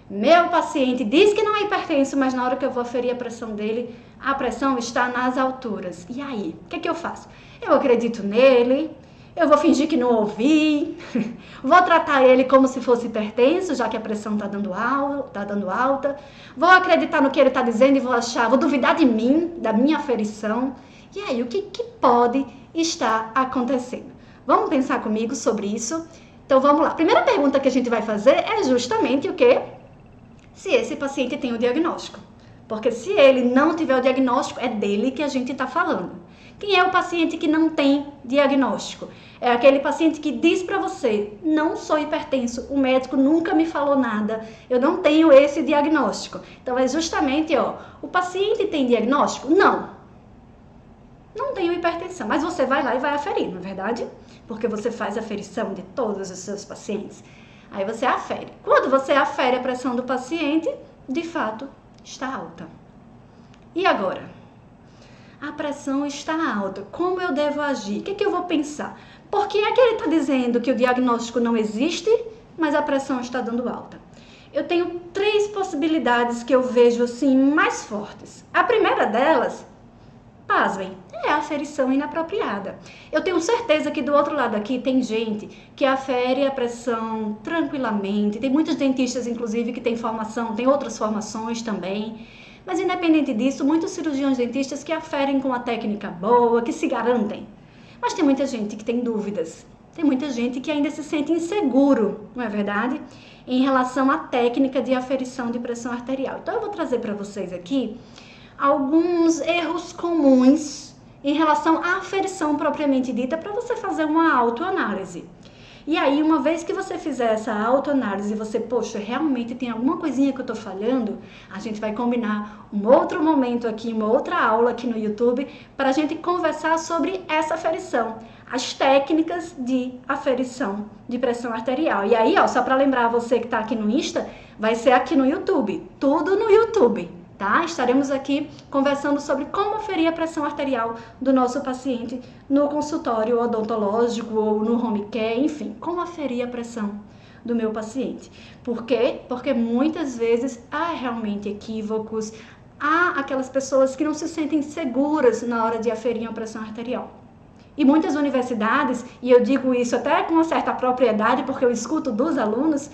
Meu paciente diz que não é hipertenso, mas na hora que eu vou aferir a pressão dele, a pressão está nas alturas. E aí, o que eu faço? Eu acredito nele, eu vou fingir que não ouvi, vou tratar ele como se fosse hipertenso, já que a pressão está dando alta, vou acreditar no que ele está dizendo e vou duvidar de mim, da minha aferição. E aí, o que pode estar acontecendo? Vamos pensar comigo sobre isso? Então, vamos lá. A primeira pergunta que a gente vai fazer é justamente o quê? Se esse paciente tem o diagnóstico. Porque se ele não tiver o diagnóstico, é dele que a gente está falando. Quem é o paciente que não tem diagnóstico? É aquele paciente que diz para você, não sou hipertenso, o médico nunca me falou nada, eu não tenho esse diagnóstico. Então é justamente, o paciente tem diagnóstico? Não tenho hipertensão, mas você vai lá e vai aferir, não é verdade? Porque você faz aferição de todos os seus pacientes. Aí você afere. Quando você afere a pressão do paciente, de fato, está alta. E agora? A pressão está alta. Como eu devo agir? O que eu vou pensar? Por que é que ele está dizendo que o diagnóstico não existe, mas a pressão está dando alta? Eu tenho 3 possibilidades que eu vejo assim mais fortes. A primeira delas, pasmem, é a aferição inapropriada. Eu tenho certeza que do outro lado aqui tem gente que afere a pressão tranquilamente. Tem muitos dentistas, inclusive, que têm formação, tem outras formações também. Mas independente disso, muitos cirurgiões dentistas que aferem com uma técnica boa, que se garantem. Mas tem muita gente que tem dúvidas. Tem muita gente que ainda se sente inseguro, não é verdade? Em relação à técnica de aferição de pressão arterial. Então eu vou trazer para vocês aqui alguns erros comuns em relação à aferição propriamente dita para você fazer uma autoanálise. E aí, uma vez que você fizer essa autoanálise, você, poxa, realmente tem alguma coisinha que eu tô falhando, a gente vai combinar um outro momento aqui, uma outra aula aqui no YouTube, para a gente conversar sobre essa aferição, as técnicas de aferição de pressão arterial. E aí, só para lembrar você que tá aqui no Insta, vai ser aqui no YouTube, tudo no YouTube. Tá? Estaremos aqui conversando sobre como aferir a pressão arterial do nosso paciente no consultório odontológico ou no home care, enfim, como aferir a pressão do meu paciente. Por quê? Porque muitas vezes há realmente equívocos, há aquelas pessoas que não se sentem seguras na hora de aferir a pressão arterial. E muitas universidades, e eu digo isso até com uma certa propriedade, porque eu escuto dos alunos,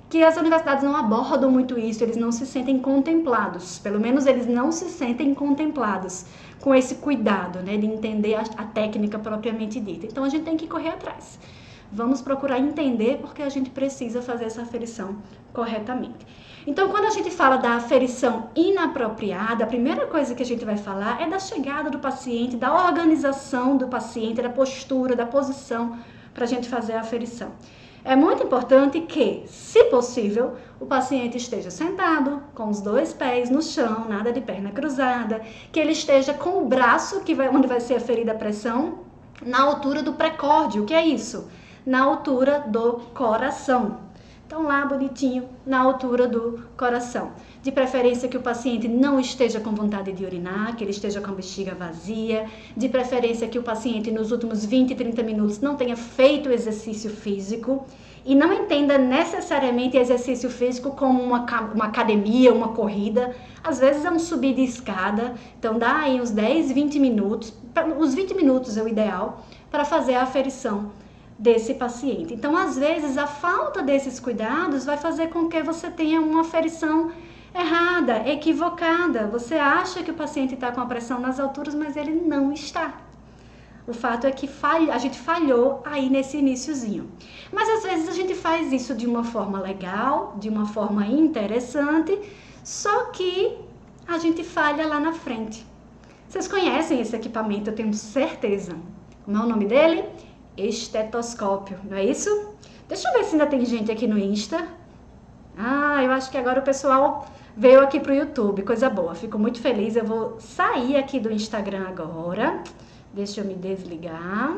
que as universidades não abordam muito isso, eles não se sentem contemplados, pelo menos eles não se sentem contemplados com esse cuidado, né, de entender a técnica propriamente dita. Então a gente tem que correr atrás. Vamos procurar entender porque a gente precisa fazer essa aferição corretamente. Então, quando a gente fala da aferição inapropriada, a primeira coisa que a gente vai falar é da chegada do paciente, da organização do paciente, da postura, da posição para a gente fazer a aferição. É muito importante que, se possível, o paciente esteja sentado, com os 2 pés no chão, nada de perna cruzada, que ele esteja com o braço, onde vai ser aferida a pressão, na altura do precórdio. O que é isso? Na altura do coração. Então, lá bonitinho, na altura do coração. De preferência que o paciente não esteja com vontade de urinar, que ele esteja com a bexiga vazia. De preferência que o paciente nos últimos 20, 30 minutos não tenha feito exercício físico. E não entenda necessariamente exercício físico como uma academia, uma corrida. Às vezes é um subir de escada. Então, dá aí uns 10, 20 minutos. Os 20 minutos é o ideal para fazer a aferição desse paciente. Então, às vezes, a falta desses cuidados vai fazer com que você tenha uma aferição errada, equivocada. Você acha que o paciente está com a pressão nas alturas, mas ele não está. O fato é que a gente falhou aí nesse iniciozinho. Mas, às vezes, a gente faz isso de uma forma legal, de uma forma interessante, só que a gente falha lá na frente. Vocês conhecem esse equipamento, eu tenho certeza. Como é o nome dele? Estetoscópio, não é isso? Deixa eu ver se ainda tem gente aqui no Insta. Eu acho que agora o pessoal veio aqui pro YouTube, coisa boa, fico muito feliz. Eu vou sair aqui do Instagram agora, deixa eu me desligar.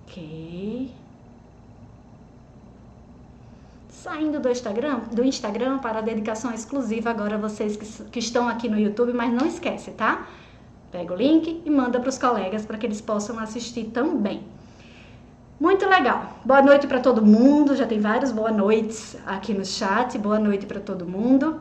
Ok. Saindo do Instagram para a dedicação exclusiva agora vocês que estão aqui no YouTube, mas não esquece, tá? Pega o link e manda para os colegas para que eles possam assistir também. Muito legal. Boa noite para todo mundo. Já tem vários boa noites aqui no chat. Boa noite para todo mundo.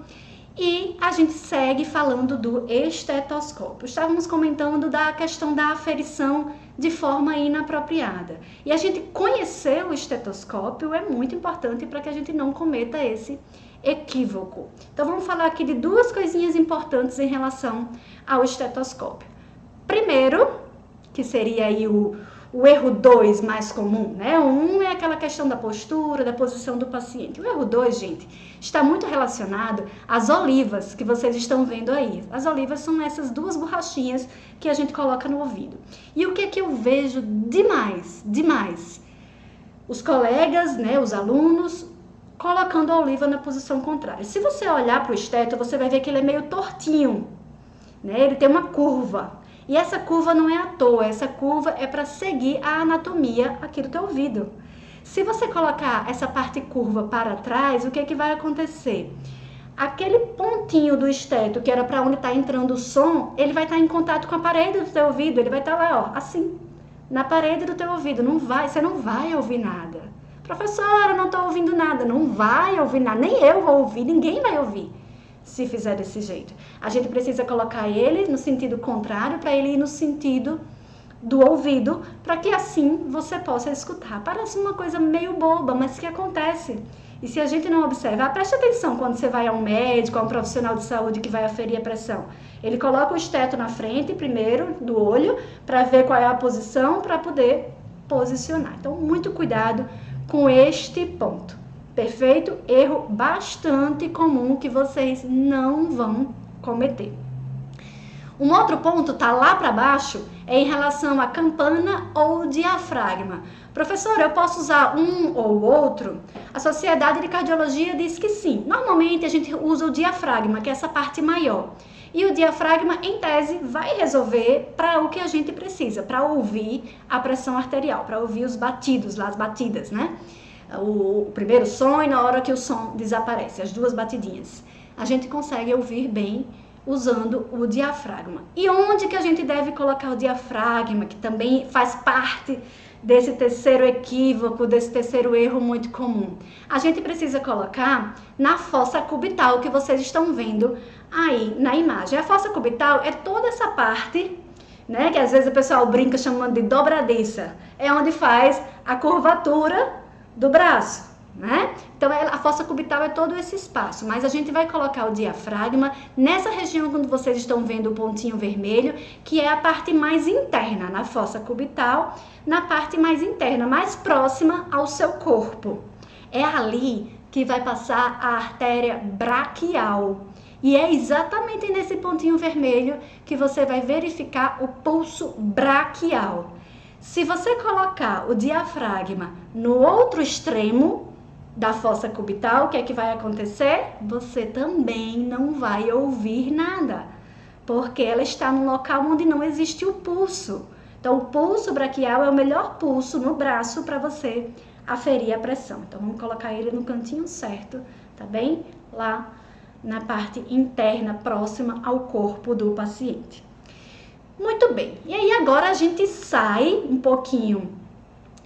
E a gente segue falando do estetoscópio. Estávamos comentando da questão da aferição de forma inapropriada. E a gente conhecer o estetoscópio é muito importante para que a gente não cometa esse equívoco. Então vamos falar aqui de duas coisinhas importantes em relação ao estetoscópio. Primeiro, que seria aí o erro 2 mais comum, né? O 1 é aquela questão da postura, da posição do paciente. O erro 2, gente, está muito relacionado às olivas que vocês estão vendo aí. As olivas são essas duas borrachinhas que a gente coloca no ouvido. E o que é que eu vejo demais? Os colegas, né, os alunos, colocando a oliva na posição contrária. Se você olhar para o esteto, você vai ver que ele é meio tortinho, né? Ele tem uma curva. E essa curva não é à toa, essa curva é para seguir a anatomia aqui do teu ouvido. Se você colocar essa parte curva para trás, o que é que vai acontecer? Aquele pontinho do esteto, que era para onde está entrando o som, ele vai estar em contato com a parede do teu ouvido, ele vai estar lá, ó, assim, na parede do teu ouvido. Você não vai ouvir nada. Professora, não estou ouvindo nada. Não vai ouvir nada, nem eu vou ouvir, ninguém vai ouvir. Se fizer desse jeito. A gente precisa colocar ele no sentido contrário para ele ir no sentido do ouvido, para que assim você possa escutar. Parece uma coisa meio boba, mas que acontece. E se a gente não observar, preste atenção quando você vai a um médico, a um profissional de saúde que vai aferir a pressão. Ele coloca o esteto na frente primeiro do olho para ver qual é a posição para poder posicionar. Então, muito cuidado com este ponto. Perfeito? Erro bastante comum que vocês não vão cometer. Um outro ponto, tá lá para baixo, é em relação à campana ou diafragma. Professor, eu posso usar um ou outro? A Sociedade de Cardiologia diz que sim. Normalmente a gente usa o diafragma, que é essa parte maior. E o diafragma, em tese, vai resolver para o que a gente precisa, para ouvir a pressão arterial, para ouvir os batidos, lá, as batidas, né? O primeiro som e na hora que o som desaparece, as duas batidinhas. A gente consegue ouvir bem usando o diafragma. E onde que a gente deve colocar o diafragma, que também faz parte desse terceiro equívoco, desse terceiro erro muito comum? A gente precisa colocar na fossa cubital, que vocês estão vendo aí na imagem. A fossa cubital é toda essa parte, né, que às vezes o pessoal brinca chamando de dobradiça. É onde faz a curvatura do braço, né? Então a fossa cubital é todo esse espaço, mas a gente vai colocar o diafragma nessa região quando vocês estão vendo o pontinho vermelho, que é a parte mais interna na fossa cubital, na parte mais interna, mais próxima ao seu corpo. É ali que vai passar a artéria braquial. E é exatamente nesse pontinho vermelho que você vai verificar o pulso braquial. Se você colocar o diafragma no outro extremo da fossa cubital, o que é que vai acontecer? Você também não vai ouvir nada, porque ela está num local onde não existe o pulso. Então, o pulso braquial é o melhor pulso no braço para você aferir a pressão. Então, vamos colocar ele no cantinho certo, tá bem? Lá na parte interna, próxima ao corpo do paciente. Muito bem, e aí agora a gente sai um pouquinho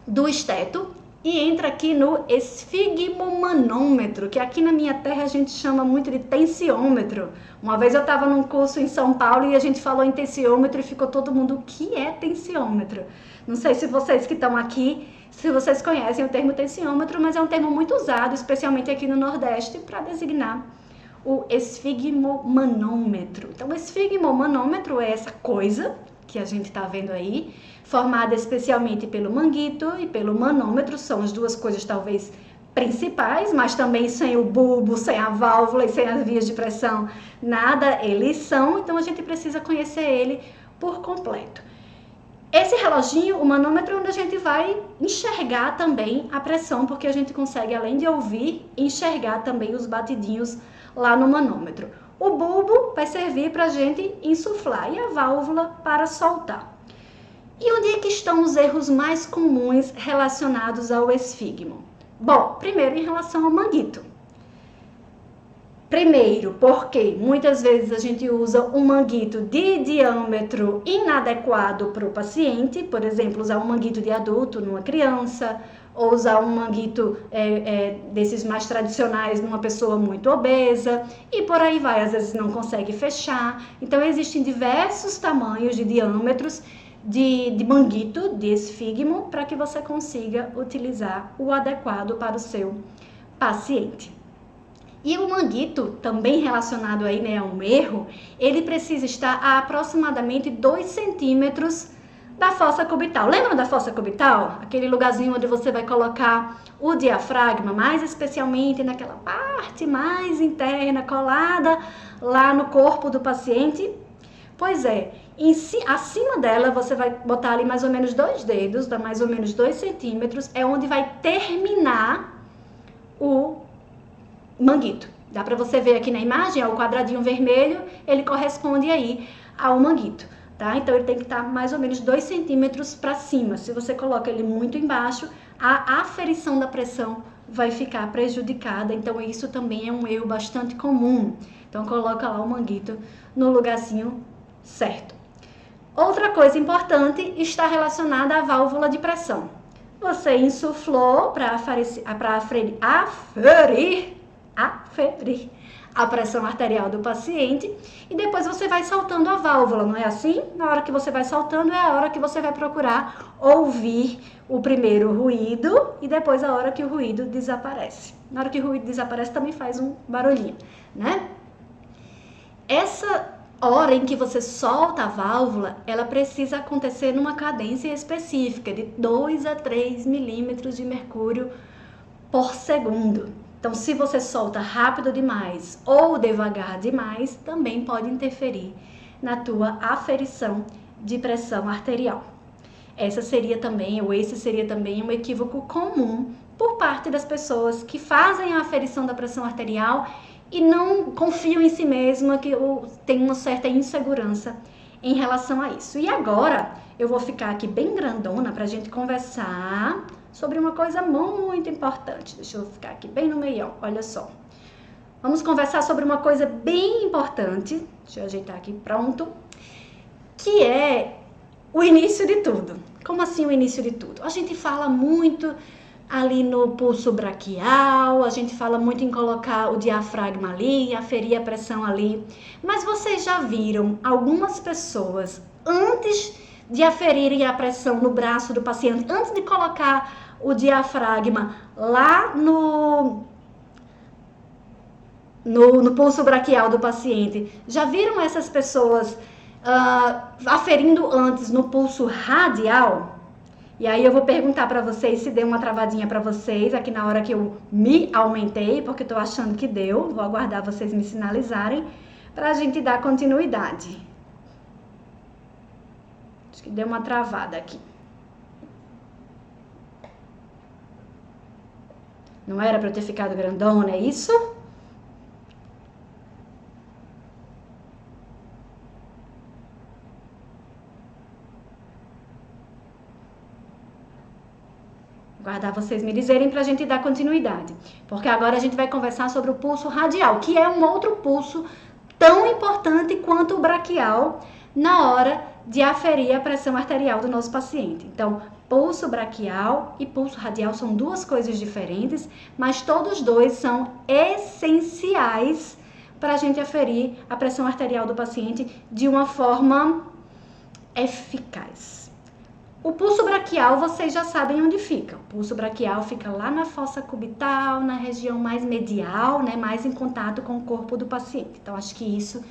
do esteto e entra aqui no esfigmomanômetro, que aqui na minha terra a gente chama muito de tensiômetro. Uma vez eu estava num curso em São Paulo e a gente falou em tensiômetro e ficou todo mundo, o que é tensiômetro? Não sei se vocês que estão aqui, se vocês conhecem o termo tensiômetro, mas é um termo muito usado, especialmente aqui no Nordeste, para designar o esfigmomanômetro. Então, o esfigmomanômetro é essa coisa que a gente está vendo aí, formada especialmente pelo manguito e pelo manômetro, são as duas coisas talvez principais, mas também sem o bulbo, sem a válvula e sem as vias de pressão, nada eles são, então a gente precisa conhecer ele por completo. Esse reloginho, o manômetro, é onde a gente vai enxergar também a pressão, porque a gente consegue, além de ouvir, enxergar também os batidinhos lá no manômetro. O bulbo vai servir para a gente insuflar e a válvula para soltar. E onde é que estão os erros mais comuns relacionados ao esfigmo? Bom, primeiro em relação ao manguito. Primeiro, porque muitas vezes a gente usa um manguito de diâmetro inadequado para o paciente, por exemplo, usar um manguito de adulto numa criança, ou usar um manguito desses mais tradicionais numa pessoa muito obesa, e por aí vai, às vezes não consegue fechar. Então, existem diversos tamanhos de diâmetros de manguito, de esfigmo, para que você consiga utilizar o adequado para o seu paciente. E o manguito, também relacionado aí, né, a um erro, ele precisa estar a aproximadamente 2 centímetros da fossa cubital. Lembra da fossa cubital? Aquele lugarzinho onde você vai colocar o diafragma, mais especialmente naquela parte mais interna, colada lá no corpo do paciente? Pois é, acima dela você vai botar ali mais ou menos 2 dedos, dá mais ou menos 2 centímetros, é onde vai terminar o manguito. Dá para você ver aqui na imagem, ó, o quadradinho vermelho, ele corresponde aí ao manguito, tá? Então ele tem que estar mais ou menos 2 centímetros para cima. Se você coloca ele muito embaixo, a aferição da pressão vai ficar prejudicada. Então isso também é um erro bastante comum. Então coloca lá o manguito no lugarzinho certo. Outra coisa importante está relacionada à válvula de pressão. Você insuflou para aferir a pressão arterial do paciente e depois você vai soltando a válvula, não é assim? Na hora que você vai soltando é a hora que você vai procurar ouvir o primeiro ruído e depois a hora que o ruído desaparece. Na hora que o ruído desaparece também faz um barulhinho, né? Essa hora em que você solta a válvula, ela precisa acontecer numa cadência específica de 2 a 3 milímetros de mercúrio por segundo. Então, se você solta rápido demais ou devagar demais, também pode interferir na tua aferição de pressão arterial. Esse seria também um equívoco comum por parte das pessoas que fazem a aferição da pressão arterial e não confiam em si mesma, que tem uma certa insegurança em relação a isso. E agora, eu vou ficar aqui bem grandona para a gente conversar sobre uma coisa muito importante. Deixa eu ficar aqui bem no meião, olha só. Vamos conversar sobre uma coisa bem importante, deixa eu ajeitar aqui, pronto, que é o início de tudo. Como assim o início de tudo? A gente fala muito ali no pulso braquial, a gente fala muito em colocar o diafragma ali, aferir a pressão ali, mas vocês já viram algumas pessoas, antes de aferirem a pressão no braço do paciente, antes de colocar o diafragma lá no pulso braquial do paciente, já viram essas pessoas aferindo antes no pulso radial? E aí eu vou perguntar para vocês se deu uma travadinha para vocês aqui na hora que eu me aumentei, porque eu tô achando que deu. Vou aguardar vocês me sinalizarem para a gente dar continuidade. Acho que deu uma travada aqui. Não era para eu ter ficado grandona, é isso? Guardar vocês me dizerem para a gente dar continuidade. Porque agora a gente vai conversar sobre o pulso radial, que é um outro pulso tão importante quanto o braquial na hora de aferir a pressão arterial do nosso paciente. Então, pulso braquial e pulso radial são duas coisas diferentes, mas todos dois são essenciais para a gente aferir a pressão arterial do paciente de uma forma eficaz. O pulso braquial, vocês já sabem onde fica. O pulso braquial fica lá na fossa cubital, na região mais medial, né, mais em contato com o corpo do paciente. Então, acho que isso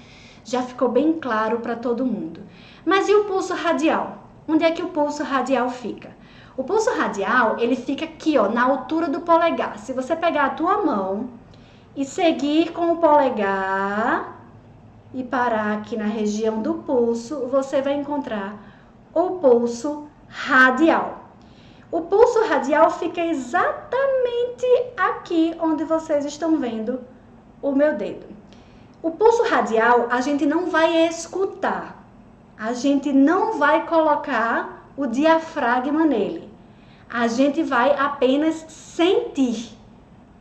já ficou bem claro para todo mundo. Mas e o pulso radial? Onde é que o pulso radial fica? O pulso radial, ele fica aqui, ó, na altura do polegar. Se você pegar a tua mão e seguir com o polegar e parar aqui na região do pulso, você vai encontrar o pulso radial. O pulso radial fica exatamente aqui onde vocês estão vendo o meu dedo. O pulso radial a gente não vai escutar, a gente não vai colocar o diafragma nele, a gente vai apenas sentir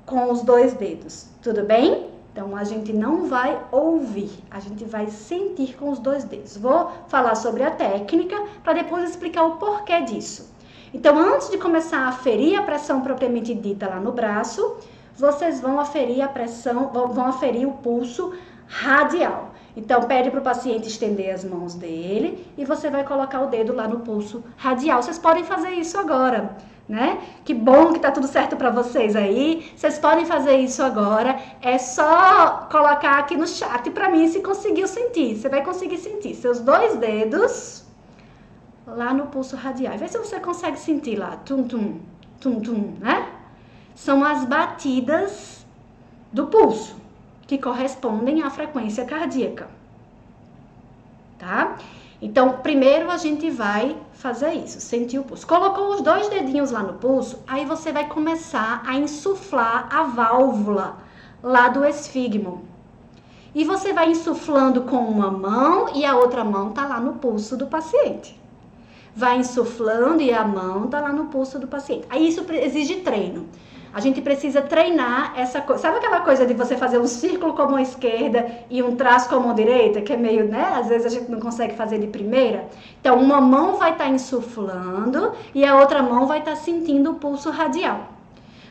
com os 2 dedos, tudo bem? Então, a gente não vai ouvir, a gente vai sentir com os 2 dedos. Vou falar sobre a técnica para depois explicar o porquê disso. Então, antes de começar a aferir a pressão propriamente dita lá no braço, vocês vão aferir a pressão, vão aferir o pulso radial. Então, pede para o paciente estender as mãos dele e você vai colocar o dedo lá no pulso radial. Vocês podem fazer isso agora, né? Que bom que tá tudo certo para vocês aí. Vocês podem fazer isso agora. É só colocar aqui no chat para mim se conseguiu sentir. Você vai conseguir sentir seus 2 dedos lá no pulso radial. Vê se você consegue sentir lá. Tum, tum, tum, tum, né? São as batidas do pulso, que correspondem à frequência cardíaca, tá? Então, primeiro a gente vai fazer isso, sentir o pulso. Colocou os 2 dedinhos lá no pulso, aí você vai começar a insuflar a válvula lá do esfígmo. E você vai insuflando com uma mão e a outra mão tá lá no pulso do paciente. Vai insuflando e a mão tá lá no pulso do paciente. Aí isso exige treino. A gente precisa treinar essa coisa. Sabe aquela coisa de você fazer um círculo com a mão esquerda e um traço com a mão direita? Que é meio, né? Às vezes a gente não consegue fazer de primeira. Então, uma mão vai estar insuflando e a outra mão vai estar sentindo o pulso radial.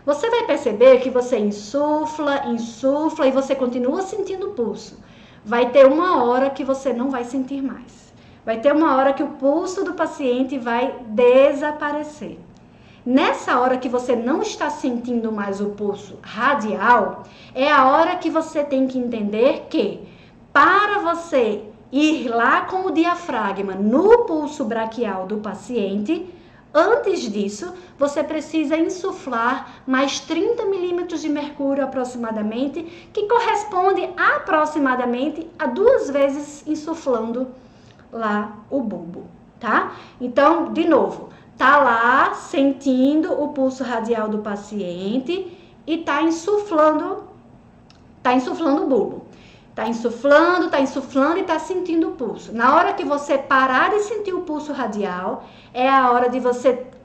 Você vai perceber que você insufla, insufla e você continua sentindo o pulso. Vai ter uma hora que você não vai sentir mais. Vai ter uma hora que o pulso do paciente vai desaparecer. Nessa hora que você não está sentindo mais o pulso radial, é a hora que você tem que entender que, para você ir lá com o diafragma no pulso braquial do paciente, antes disso, você precisa insuflar mais 30 milímetros de mercúrio aproximadamente, que corresponde aproximadamente a 2 vezes insuflando lá o bulbo, tá? Então, de novo, tá lá sentindo o pulso radial do paciente e tá insuflando o bulbo. Tá insuflando e tá sentindo o pulso. Na hora que você parar de sentir o pulso radial, é a hora que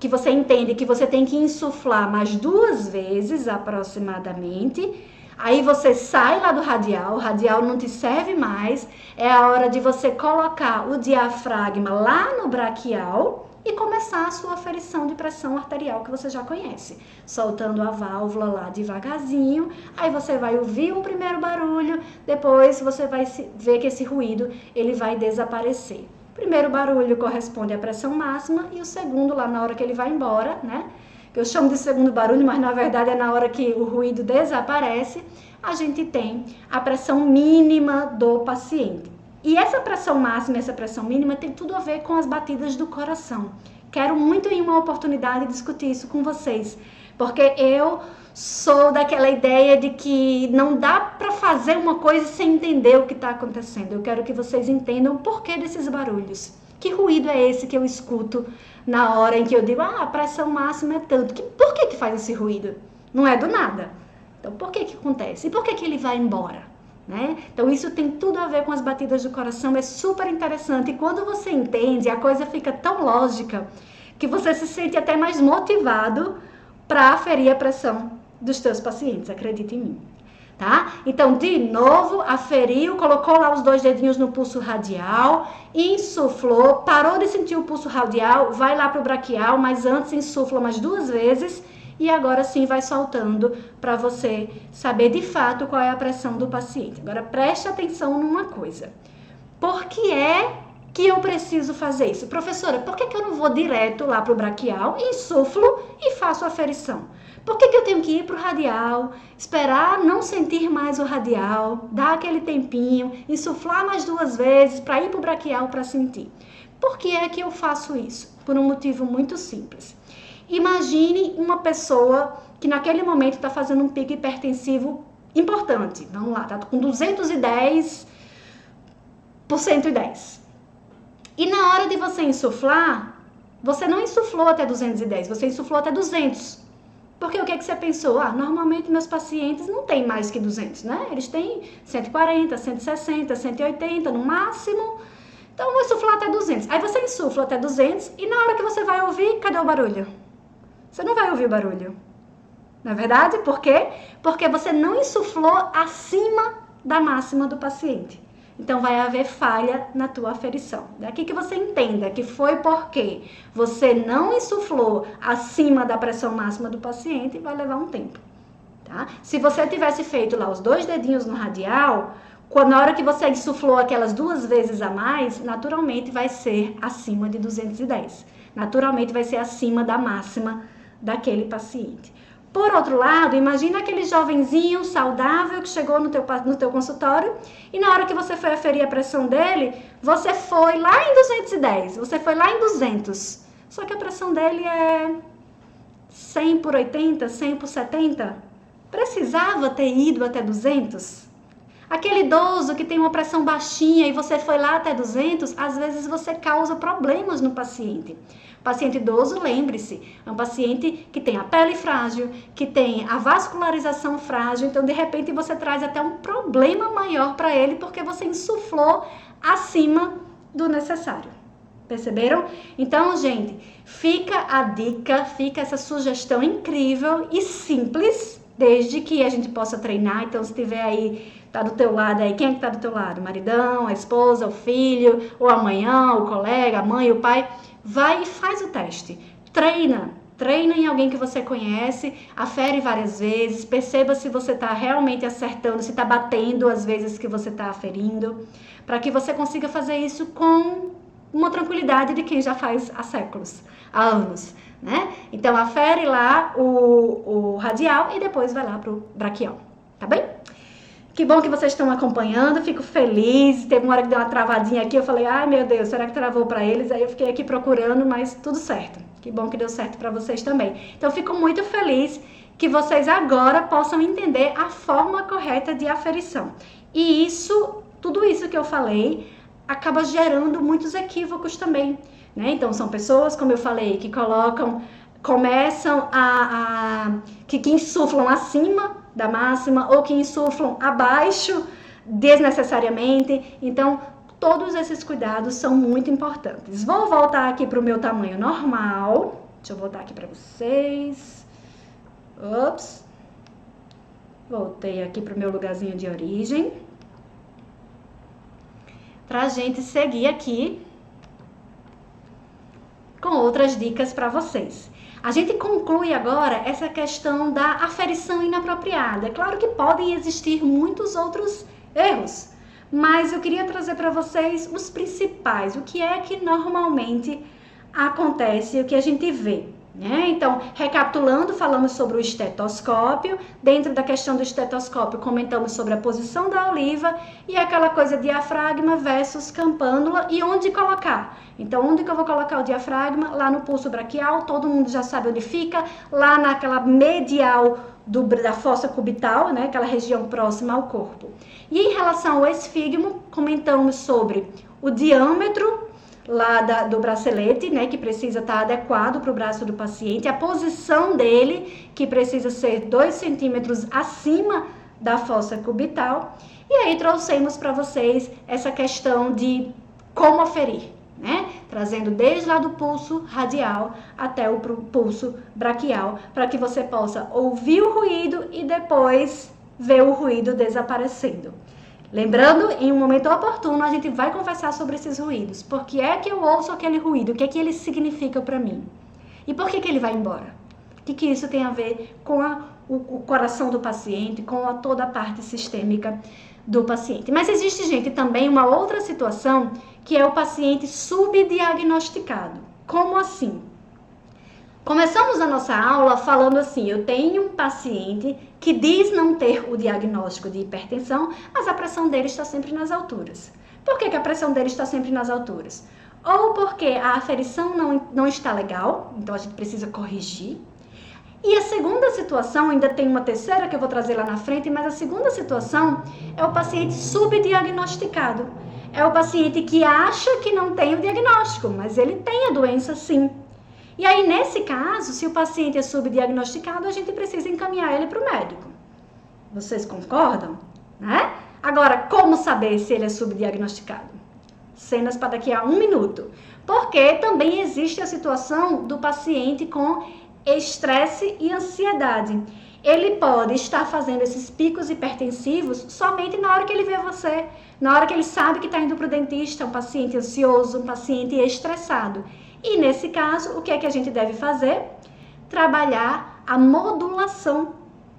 você entende que você tem que insuflar mais 2 vezes aproximadamente. Aí você sai lá do radial, o radial não te serve mais. É a hora de você colocar o diafragma lá no braquial e começar a sua aferição de pressão arterial que você já conhece, soltando a válvula lá devagarzinho. Aí você vai ouvir um primeiro barulho, depois você vai ver que esse ruído ele vai desaparecer. O primeiro barulho corresponde à pressão máxima e o segundo lá na hora que ele vai embora, né? Eu chamo de segundo barulho, mas na verdade é na hora que o ruído desaparece, a gente tem a pressão mínima do paciente. E essa pressão máxima e essa pressão mínima tem tudo a ver com as batidas do coração. Quero muito em uma oportunidade discutir isso com vocês, porque eu sou daquela ideia de que não dá para fazer uma coisa sem entender o que está acontecendo. Eu quero que vocês entendam o porquê desses barulhos. Que ruído é esse que eu escuto na hora em que eu digo, a pressão máxima é tanto? Por que faz esse ruído? Não é do nada. Então, por que acontece? E por que ele vai embora? Né? Então, isso tem tudo a ver com as batidas do coração, é super interessante. E quando você entende, a coisa fica tão lógica que você se sente até mais motivado para aferir a pressão dos teus pacientes, acredite em mim. Tá? Então, de novo, aferiu, colocou lá os 2 dedinhos no pulso radial, insuflou, parou de sentir o pulso radial, vai lá para o braquial, mas antes insufla mais 2 vezes e agora sim vai soltando para você saber de fato qual é a pressão do paciente. Agora, preste atenção numa coisa. Por que é que eu preciso fazer isso? Professora, por que eu não vou direto lá para o braquial, insuflo e faço a aferição? Por que eu tenho que ir para o radial, esperar não sentir mais o radial, dar aquele tempinho, insuflar mais 2 vezes para ir para o braquial para sentir? Por que é que eu faço isso? Por um motivo muito simples. Imagine uma pessoa que naquele momento está fazendo um pico hipertensivo importante. Vamos lá, está com 210 por 110. E na hora de você insuflar, você não insuflou até 210, você insuflou até 200. Porque o que você pensou? Normalmente meus pacientes não têm mais que 200, né? Eles têm 140, 160, 180 no máximo. Então, eu vou insuflar até 200. Aí você insufla até 200 e na hora que você vai ouvir, cadê o barulho? Você não vai ouvir o barulho. Não é verdade? Por quê? Porque você não insuflou acima da máxima do paciente. Então, vai haver falha na tua aferição. Daqui que você entenda que foi porque você não insuflou acima da pressão máxima do paciente, vai levar um tempo. Tá? Se você tivesse feito lá os 2 dedinhos no radial, na hora que você insuflou aquelas 2 vezes a mais, naturalmente vai ser acima de 210. Naturalmente vai ser acima da máxima daquele paciente. Por outro lado, imagina aquele jovenzinho saudável que chegou no teu consultório e na hora que você foi aferir a pressão dele, você foi lá em 210, você foi lá em 200. Só que a pressão dele é 100 por 80, 100 por 70. Precisava ter ido até 200? Aquele idoso que tem uma pressão baixinha e você foi lá até 200, às vezes você causa problemas no paciente. Paciente idoso, lembre-se, é um paciente que tem a pele frágil, que tem a vascularização frágil, então de repente você traz até um problema maior para ele porque você insuflou acima do necessário. Perceberam? Então, gente, fica a dica, fica essa sugestão incrível e simples, desde que a gente possa treinar. Então, se tiver aí, tá do teu lado aí, quem é que tá do teu lado? O maridão, a esposa, o filho, ou amanhã, o colega, a mãe, o pai. Vai e faz o teste. Treina em alguém que você conhece, afere várias vezes, perceba se você está realmente acertando, se está batendo as vezes que você está aferindo, para que você consiga fazer isso com uma tranquilidade de quem já faz há séculos, há anos, né? Então, afere lá o radial e depois vai lá para o braquial, tá bem? Que bom que vocês estão acompanhando, fico feliz. Teve uma hora que deu uma travadinha aqui, eu falei, ai meu Deus, será que travou para eles? Aí eu fiquei aqui procurando, mas tudo certo. Que bom que deu certo para vocês também. Então, fico muito feliz que vocês agora possam entender a forma correta de aferição. E isso, tudo isso que eu falei, acaba gerando muitos equívocos também, né? Então, são pessoas, como eu falei, que começam que insuflam acima da máxima ou que insuflam abaixo desnecessariamente. Então, todos esses cuidados são muito importantes. Vou voltar aqui para o meu tamanho normal. Deixa eu voltar aqui para vocês. Ops. Voltei aqui para o meu lugarzinho de origem. Para a gente seguir aqui com outras dicas para vocês. A gente conclui agora essa questão da aferição inapropriada. É claro que podem existir muitos outros erros, mas eu queria trazer para vocês os principais, o que é que normalmente acontece, o que a gente vê, né? Então, recapitulando, falamos sobre o estetoscópio. Dentro da questão do estetoscópio, comentamos sobre a posição da oliva e aquela coisa diafragma versus campânula e onde colocar. Então, onde que eu vou colocar o diafragma? Lá no pulso braquial, todo mundo já sabe onde fica, lá naquela medial da fossa cubital, né? Aquela região próxima ao corpo. E em relação ao esfigmo, comentamos sobre o diâmetro lá do bracelete, né, que precisa estar adequado para o braço do paciente, a posição dele, que precisa ser 2 centímetros acima da fossa cubital, e aí trouxemos para vocês essa questão de como aferir, né, trazendo desde lá do pulso radial até o pulso braquial, para que você possa ouvir o ruído e depois ver o ruído desaparecendo. Lembrando, em um momento oportuno, a gente vai conversar sobre esses ruídos. Por que é que eu ouço aquele ruído? O que é que ele significa para mim? E por que ele vai embora? O que isso tem a ver com o coração do paciente, com toda a parte sistêmica do paciente? Mas existe, gente, também uma outra situação, que é o paciente subdiagnosticado. Como assim? Começamos a nossa aula falando assim, eu tenho um paciente que diz não ter o diagnóstico de hipertensão, mas a pressão dele está sempre nas alturas. Por que a pressão dele está sempre nas alturas? Ou porque a aferição não está legal, então a gente precisa corrigir. E a segunda situação, ainda tem uma terceira que eu vou trazer lá na frente, mas a segunda situação é o paciente subdiagnosticado. É o paciente que acha que não tem o diagnóstico, mas ele tem a doença sim. E aí, nesse caso, se o paciente é subdiagnosticado, a gente precisa encaminhar ele para o médico. Vocês concordam? Né? Agora, como saber se ele é subdiagnosticado? Cenas para daqui a 1 minuto. Porque também existe a situação do paciente com estresse e ansiedade. Ele pode estar fazendo esses picos hipertensivos somente na hora que ele vê você, na hora que ele sabe que está indo para o dentista, um paciente ansioso, um paciente estressado. E nesse caso, o que é que a gente deve fazer? Trabalhar a modulação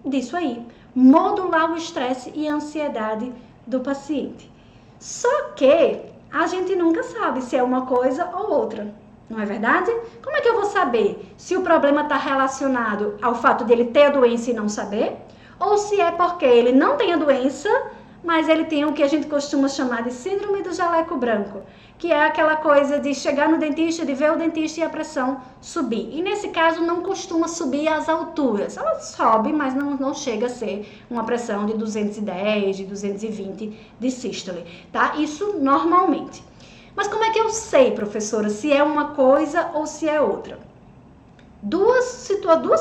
disso aí. Modular o estresse e a ansiedade do paciente. Só que a gente nunca sabe se é uma coisa ou outra. Não é verdade? Como é que eu vou saber se o problema está relacionado ao fato de ele ter a doença e não saber? Ou se é porque ele não tem a doença, mas ele tem o que a gente costuma chamar de síndrome do jaleco branco, que é aquela coisa de chegar no dentista, de ver o dentista e a pressão subir. E nesse caso não costuma subir às alturas. Ela sobe, mas não chega a ser uma pressão de 210, de 220 de sístole, tá? Isso normalmente. Mas como é que eu sei, professora, se é uma coisa ou se é outra? Duas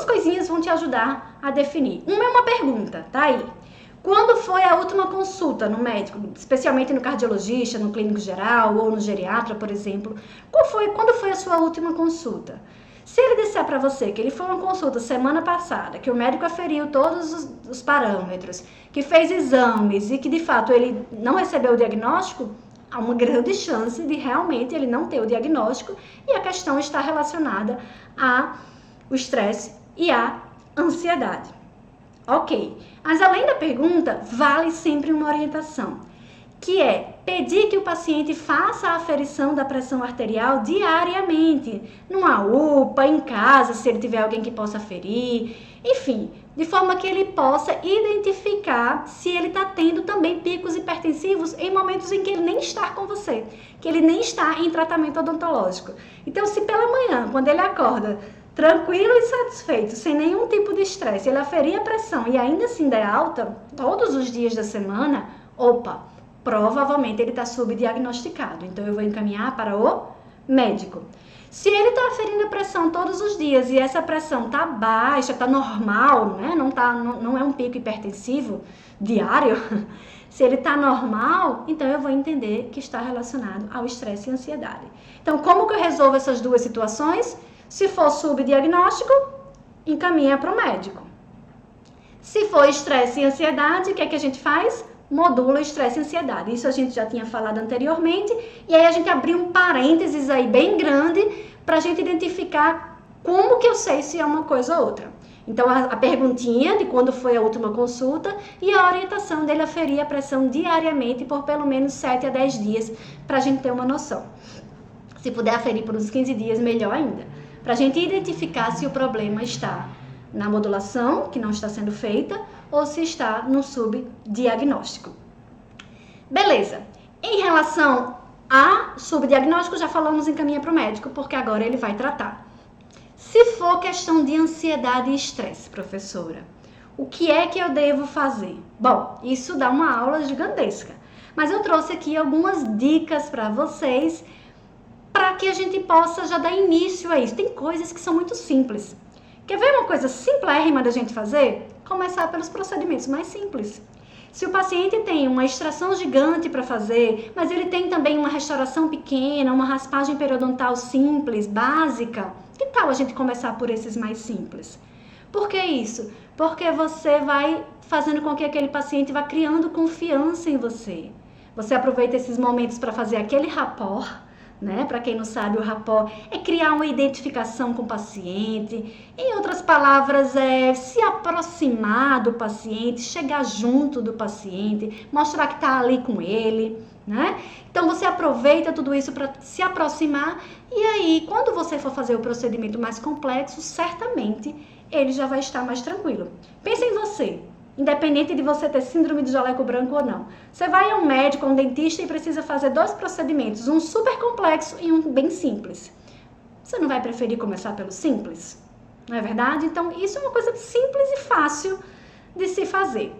coisinhas vão te ajudar a definir. Uma é uma pergunta, tá aí. Quando foi a última consulta no médico, especialmente no cardiologista, no clínico geral ou no geriatra, por exemplo? Quando foi a sua última consulta? Se ele disser para você que ele foi uma consulta semana passada, que o médico aferiu todos os parâmetros, que fez exames e que de fato ele não recebeu o diagnóstico, há uma grande chance de realmente ele não ter o diagnóstico e a questão está relacionada ao estresse e à ansiedade. Ok, mas além da pergunta, vale sempre uma orientação, que é pedir que o paciente faça a aferição da pressão arterial diariamente, numa UPA, em casa, se ele tiver alguém que possa aferir, enfim, de forma que ele possa identificar se ele está tendo também picos hipertensivos em momentos em que ele nem está com você, que ele nem está em tratamento odontológico. Então, se pela manhã, quando ele acorda tranquilo e satisfeito, sem nenhum tipo de estresse, ele aferir a pressão e ainda assim der alta, todos os dias da semana, opa, provavelmente ele está subdiagnosticado. Então, eu vou encaminhar para o médico. Se ele está aferindo a pressão todos os dias e essa pressão está baixa, está normal, né? Não é um pico hipertensivo diário, se ele está normal, então eu vou entender que está relacionado ao estresse e ansiedade. Então, como que eu resolvo essas duas situações? Se for subdiagnóstico, encaminha para o médico. Se for estresse e ansiedade, o que é que a gente faz? Modula o estresse e ansiedade. Isso a gente já tinha falado anteriormente. E aí a gente abriu um parênteses aí bem grande para a gente identificar como que eu sei se é uma coisa ou outra. Então, a perguntinha de quando foi a última consulta e a orientação dele aferir a pressão diariamente por pelo menos 7 a 10 dias, para a gente ter uma noção. Se puder aferir por uns 15 dias, melhor ainda. Para a gente identificar se o problema está na modulação, que não está sendo feita, ou se está no subdiagnóstico. Beleza. Em relação a subdiagnóstico, já falamos encaminha para o médico, porque agora ele vai tratar. Se for questão de ansiedade e estresse, professora, o que é que eu devo fazer? Bom, isso dá uma aula gigantesca, mas eu trouxe aqui algumas dicas para vocês, para que a gente possa já dar início a isso. Tem coisas que são muito simples. Quer ver uma coisa simplérrima da gente fazer? Começar pelos procedimentos mais simples. Se o paciente tem uma extração gigante para fazer, mas ele tem também uma restauração pequena, uma raspagem periodontal simples, básica, que tal a gente começar por esses mais simples? Por que isso? Porque você vai fazendo com que aquele paciente vá criando confiança em você. Você aproveita esses momentos para fazer aquele rapport, né? Para quem não sabe, o rapport é criar uma identificação com o paciente. Em outras palavras, é se aproximar do paciente, chegar junto do paciente, mostrar que está ali com ele, né? Então, você aproveita tudo isso para se aproximar e aí, quando você for fazer o procedimento mais complexo, certamente ele já vai estar mais tranquilo. Pensa em você. Independente de você ter síndrome de jaleco branco ou não. Você vai a um médico, a um dentista e precisa fazer 2 procedimentos, um super complexo e um bem simples. Você não vai preferir começar pelo simples? Não é verdade? Então, isso é uma coisa simples e fácil de se fazer.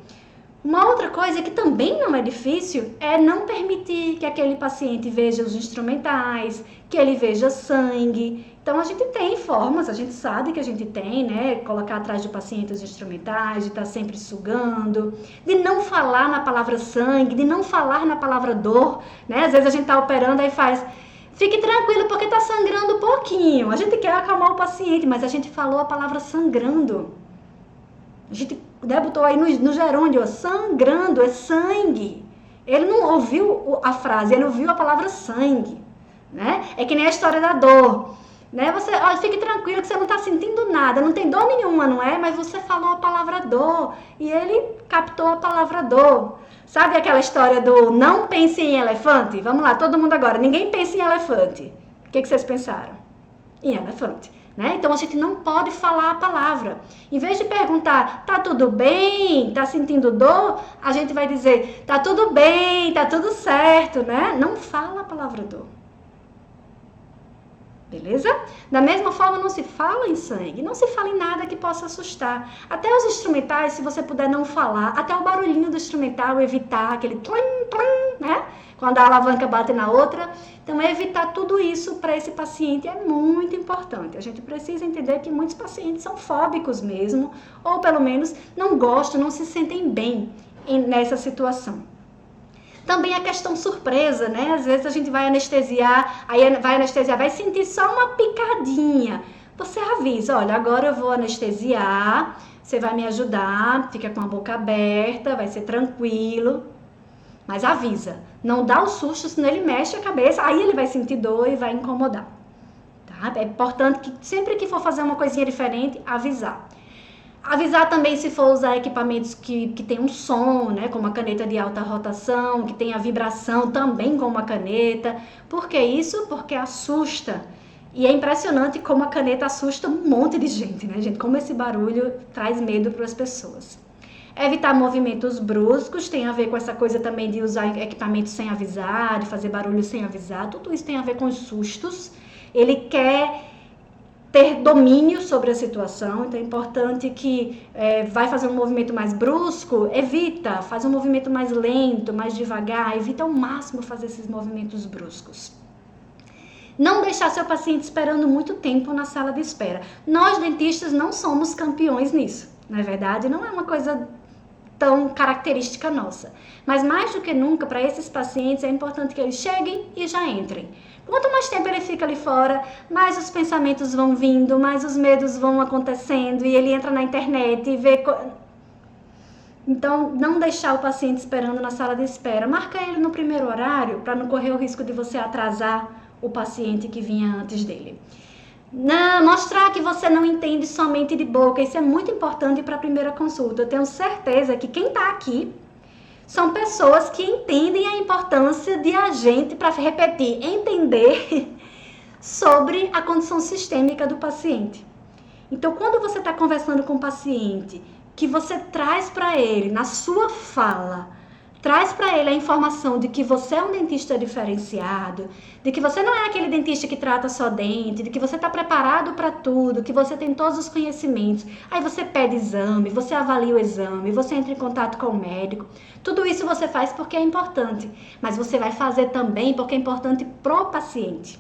Uma outra coisa que também não é difícil é não permitir que aquele paciente veja os instrumentais, que ele veja sangue. Então, a gente tem formas, a gente sabe que a gente tem, né? Colocar atrás do paciente os instrumentais, de estar sempre sugando, de não falar na palavra sangue, de não falar na palavra dor, né? Às vezes a gente tá operando e faz, fique tranquilo porque tá sangrando um pouquinho. A gente quer acalmar o paciente, mas a gente falou a palavra sangrando. A gente debutou aí no gerúndio, ó, sangrando, é sangue. Ele não ouviu a frase, ele ouviu a palavra sangue, né? É que nem a história da dor, né? Você, ó, fique tranquilo que você não está sentindo nada, não tem dor nenhuma, não é? Mas você falou a palavra dor e ele captou a palavra dor. Sabe aquela história do não pense em elefante? Vamos lá, todo mundo agora, ninguém pensa em elefante. O que vocês pensaram? Em elefante. Né? Então a gente não pode falar a palavra. Em vez de perguntar, tá tudo bem? Tá sentindo dor? A gente vai dizer, tá tudo bem, tá tudo certo, né? Não fala a palavra dor. Beleza? Da mesma forma, não se fala em sangue, não se fala em nada que possa assustar. Até os instrumentais, se você puder não falar, até o barulhinho do instrumental, evitar aquele tlim, tlim, né? Quando a alavanca bate na outra. Então, evitar tudo isso para esse paciente é muito importante. A gente precisa entender que muitos pacientes são fóbicos mesmo, ou pelo menos não gostam, não se sentem bem nessa situação. Também a questão surpresa, né? Às vezes a gente vai anestesiar, vai sentir só uma picadinha. Você avisa, olha, agora eu vou anestesiar, você vai me ajudar, fica com a boca aberta, vai ser tranquilo. Mas avisa, não dá o susto, senão ele mexe a cabeça, aí ele vai sentir dor e vai incomodar. Tá? É importante que sempre que for fazer uma coisinha diferente, avisar. Avisar também se for usar equipamentos que tem um som, né, como a caneta de alta rotação, que tem a vibração também como a caneta. Por que isso? Porque assusta. E é impressionante como a caneta assusta um monte de gente, né, gente? Como esse barulho traz medo para as pessoas. Evitar movimentos bruscos, tem a ver com essa coisa também de usar equipamentos sem avisar, de fazer barulho sem avisar. Tudo isso tem a ver com os sustos. Ele quer ter domínio sobre a situação, então é importante que vai fazer um movimento mais brusco, evita, faz um movimento mais lento, mais devagar, evita ao máximo fazer esses movimentos bruscos. Não deixar seu paciente esperando muito tempo na sala de espera. Nós, dentistas, não somos campeões nisso, na verdade, não é uma coisa tão característica nossa. Mas mais do que nunca, para esses pacientes, é importante que eles cheguem e já entrem. Quanto mais tempo ele fica ali fora, mais os pensamentos vão vindo, mais os medos vão acontecendo e ele entra na internet e vê... Então, não deixar o paciente esperando na sala de espera. Marca ele no primeiro horário para não correr o risco de você atrasar o paciente que vinha antes dele. Não, mostrar que você não entende somente de boca. Isso é muito importante para a primeira consulta. Eu tenho certeza que quem está aqui são pessoas que entendem a importância de a gente, para repetir, entender sobre a condição sistêmica do paciente. Então, quando você está conversando com o paciente, que você traz para ele, na sua fala, traz para ele a informação de que você é um dentista diferenciado, de que você não é aquele dentista que trata só dente, de que você está preparado para tudo, que você tem todos os conhecimentos. Aí você pede exame, você avalia o exame, você entra em contato com o médico. Tudo isso você faz porque é importante, mas você vai fazer também porque é importante pro paciente.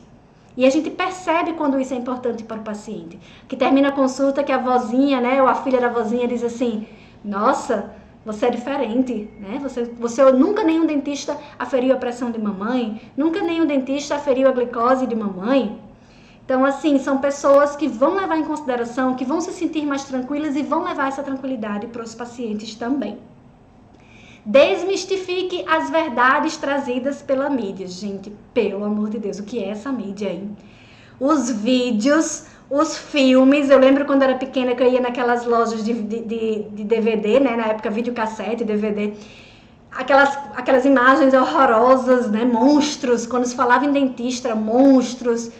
E a gente percebe quando isso é importante para o paciente. Que termina a consulta que a vozinha, né, ou a filha da vozinha diz assim, nossa, você é diferente, né? Você nunca nenhum dentista aferiu a pressão de mamãe, nunca nenhum dentista aferiu a glicose de mamãe. Então, assim, são pessoas que vão levar em consideração, que vão se sentir mais tranquilas e vão levar essa tranquilidade para os pacientes também. Desmistifique as verdades trazidas pela mídia. Gente, pelo amor de Deus, o que é essa mídia aí? Os vídeos... Os filmes, eu lembro quando era pequena que eu ia naquelas lojas de DVD, né? Na época, videocassete, DVD. Aquelas imagens horrorosas, né? Monstros, quando se falava em dentista, monstros,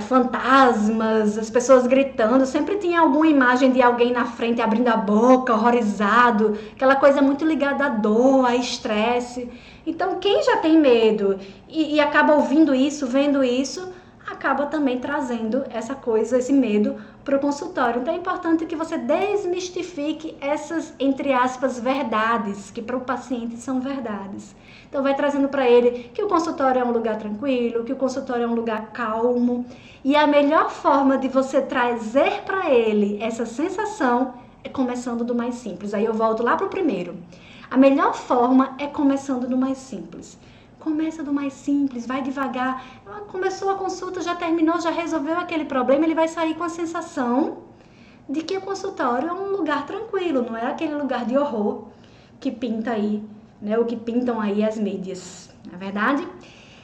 fantasmas, as pessoas gritando. Sempre tinha alguma imagem de alguém na frente abrindo a boca, horrorizado. Aquela coisa muito ligada à dor, a estresse. Então, quem já tem medo e acaba ouvindo isso, vendo isso... acaba também trazendo essa coisa, esse medo para o consultório. Então é importante que você desmistifique essas, entre aspas, verdades, que para o paciente são verdades. Então vai trazendo para ele que o consultório é um lugar tranquilo, que o consultório é um lugar calmo. E a melhor forma de você trazer para ele essa sensação é começando do mais simples. Aí eu volto lá para o primeiro. A melhor forma é começando do mais simples. Começa do mais simples, vai devagar. Começou a consulta, já terminou, já resolveu aquele problema, ele vai sair com a sensação de que o consultório é um lugar tranquilo, não é aquele lugar de horror que pinta aí, né, o que pintam aí as mídias, não é verdade?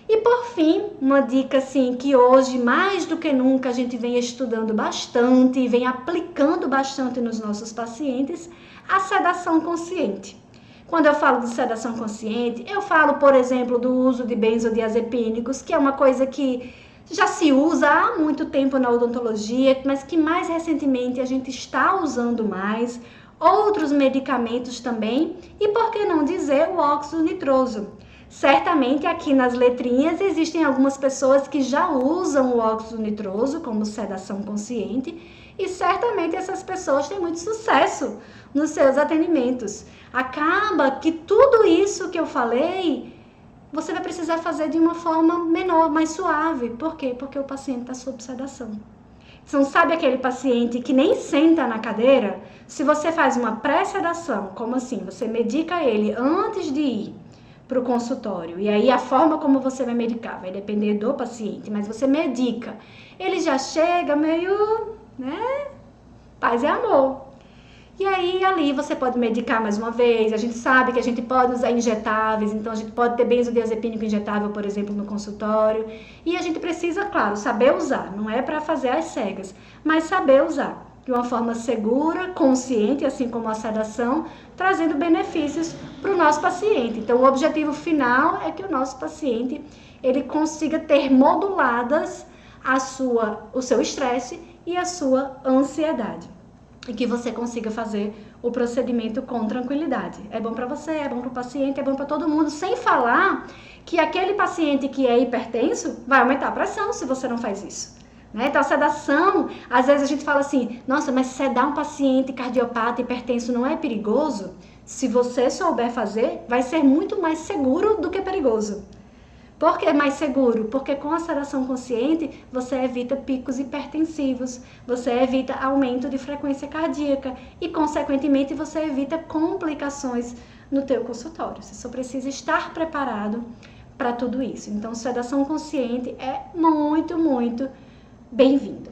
E por fim, uma dica assim que hoje mais do que nunca a gente vem estudando bastante e vem aplicando bastante nos nossos pacientes, a sedação consciente. Quando eu falo de sedação consciente, eu falo, por exemplo, do uso de benzodiazepínicos, que é uma coisa que já se usa há muito tempo na odontologia, mas que mais recentemente a gente está usando mais. Outros medicamentos também, e por que não dizer o óxido nitroso. Certamente aqui nas letrinhas existem algumas pessoas que já usam o óxido nitroso como sedação consciente, e certamente essas pessoas têm muito sucesso nos seus atendimentos. Acaba que tudo isso que eu falei, você vai precisar fazer de uma forma menor, mais suave. Por quê? Porque o paciente está sob sedação. Então, sabe aquele paciente que nem senta na cadeira? Se você faz uma pré-sedação, como assim? Você medica ele antes de ir para o consultório. E aí a forma como você vai medicar vai depender do paciente, mas você medica. Ele já chega meio, né? Paz e amor. E aí, ali você pode medicar mais uma vez. A gente sabe que a gente pode usar injetáveis, então a gente pode ter benzodiazepínico injetável, por exemplo, no consultório. E a gente precisa, claro, saber usar. Não é para fazer às cegas, mas saber usar de uma forma segura, consciente, assim como a sedação, trazendo benefícios para o nosso paciente. Então, o objetivo final é que o nosso paciente ele consiga ter moduladas o seu estresse e a sua ansiedade. E que você consiga fazer o procedimento com tranquilidade. É bom para você, é bom para o paciente, é bom para todo mundo, sem falar que aquele paciente que é hipertenso vai aumentar a pressão se você não faz isso. Né? Então, a sedação, às vezes a gente fala assim, nossa, mas sedar um paciente cardiopata, hipertenso não é perigoso? Se você souber fazer, vai ser muito mais seguro do que perigoso. Por que é mais seguro? Porque com a sedação consciente, você evita picos hipertensivos, você evita aumento de frequência cardíaca e, consequentemente, você evita complicações no teu consultório. Você só precisa estar preparado para tudo isso. Então, sedação consciente é muito, muito bem-vindo.